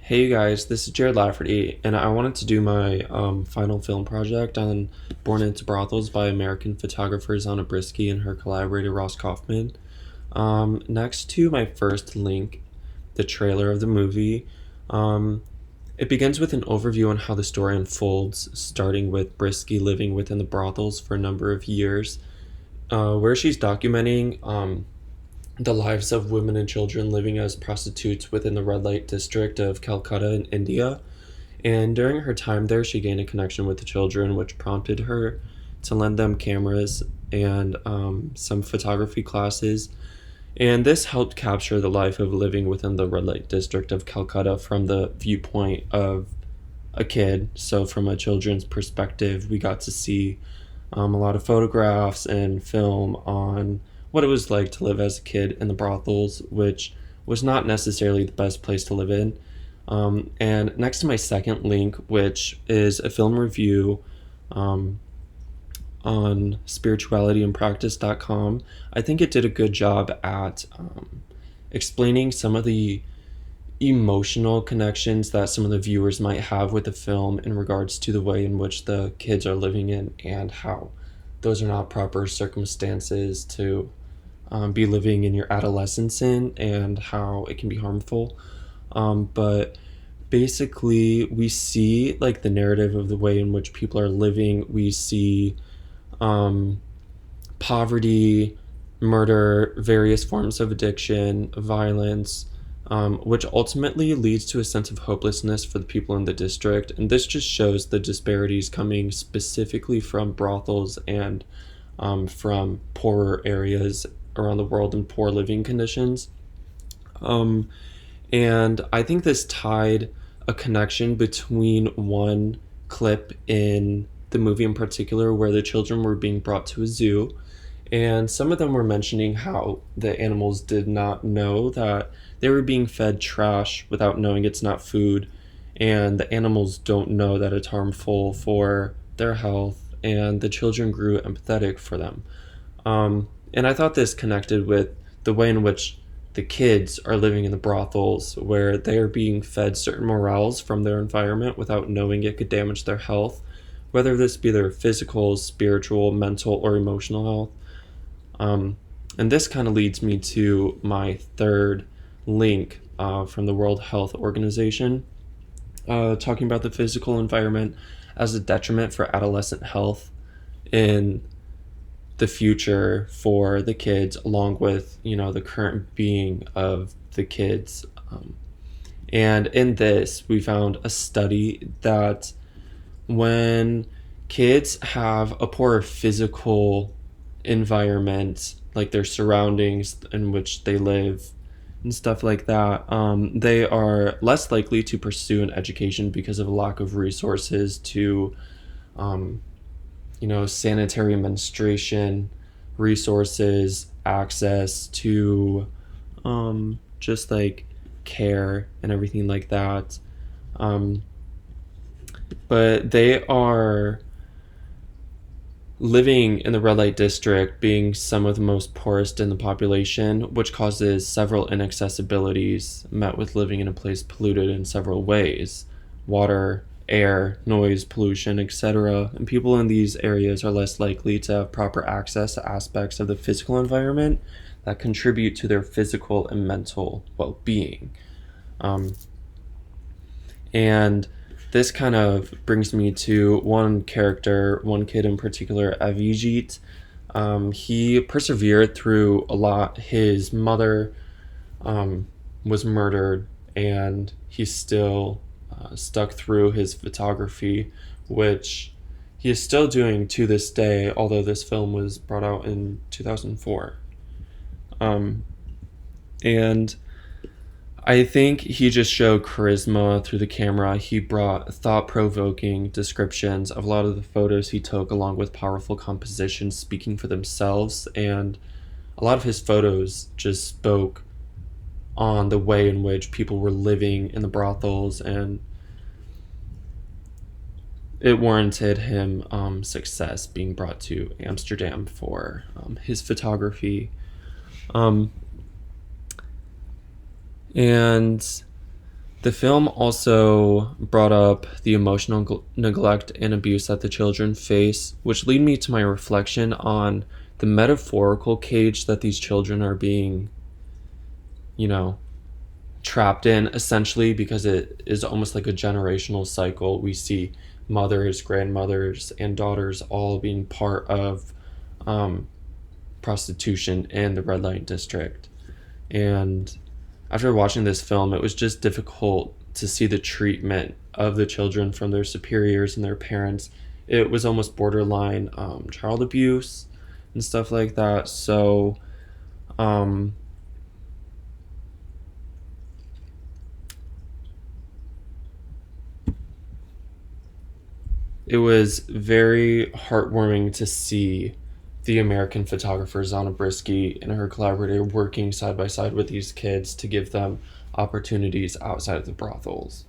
Hey you guys, this is Jared Lafferty, and I wanted to do my final film project on Born into Brothels by American photographers Anna Brisky and her collaborator Ross Kaufman. Next to my first link, the trailer of the movie, um, it begins with an overview on how the story unfolds, starting with Brisky living within the brothels for a number of years, where she's documenting the lives of women and children living as prostitutes within the red light district of Calcutta in India. And during her time there, she gained a connection with the children, which prompted her to lend them cameras and some photography classes. And this helped capture the life of living within the red light district of Calcutta from the viewpoint of a kid. So, from a children's perspective, we got to see a lot of photographs and film on what it was like to live as a kid in the brothels, which was not necessarily the best place to live in. And next to my second link, which is a film review um, on spiritualityandpractice.com, I think it did a good job at explaining some of the emotional connections that some of the viewers might have with the film in regards to the way in which the kids are living in and how those are not proper circumstances to be living in your adolescence in and how it can be harmful. But basically, we see like the narrative of the way in which people are living. We see um, poverty, murder, various forms of addiction, violence, which ultimately leads to a sense of hopelessness for the people in the district. And this just shows the disparities coming specifically from brothels and from poorer areas around the world and poor living conditions. Um, and I think this tied a connection between one clip in the movie in particular where the children were being brought to a zoo, and some of them were mentioning how the animals did not know that they were being fed trash without knowing it's not food, and the animals don't know that it's harmful for their health, and the children grew empathetic for them. And I thought this connected with the way in which the kids are living in the brothels, where they are being fed certain morals from their environment without knowing it could damage their health, whether this be their physical, spiritual, mental, or emotional health. Um, and this kind of leads me to my third link from the World Health Organization, talking about the physical environment as a detriment for adolescent health in the future for the kids, along with the current being of the kids. And in this, we found a study that when kids have a poor physical environment, like their surroundings in which they live and stuff like that, they are less likely to pursue an education because of a lack of resources to, um, sanitary menstruation, resources, access to just like care and everything like that. Um, but they are living in the red light district, being some of the most poorest in the population, which causes several inaccessibilities met with living in a place polluted in several ways: water, air, noise, pollution, etc. And people in these areas are less likely to have proper access to aspects of the physical environment that contribute to their physical and mental well being. Um, and this kind of brings me to one character, one kid in particular, Avijit. He persevered through a lot. His mother was murdered, and he still stuck through his photography, which he is still doing to this day, although this film was brought out in 2004. Um, and I think he just showed charisma through the camera. He brought thought provoking descriptions of a lot of the photos he took, along with powerful compositions speaking for themselves. And a lot of his photos just spoke on the way in which people were living in the brothels, and it warranted him success being brought to Amsterdam for his photography. Um, and The film also brought up the emotional neglect and abuse that the children face, which lead me to my reflection on the metaphorical cage that these children are being, you know, trapped in, essentially, because it is almost like a generational cycle. We see mothers, grandmothers, and daughters all being part of um, prostitution in the red light district. And after watching this film, it was just difficult to see the treatment of the children from their superiors and their parents. It was almost borderline child abuse and stuff like that. So, um, it was very heartwarming to see the American photographers Anna Brisky and her collaborator working side by side with these kids to give them opportunities outside of the brothels.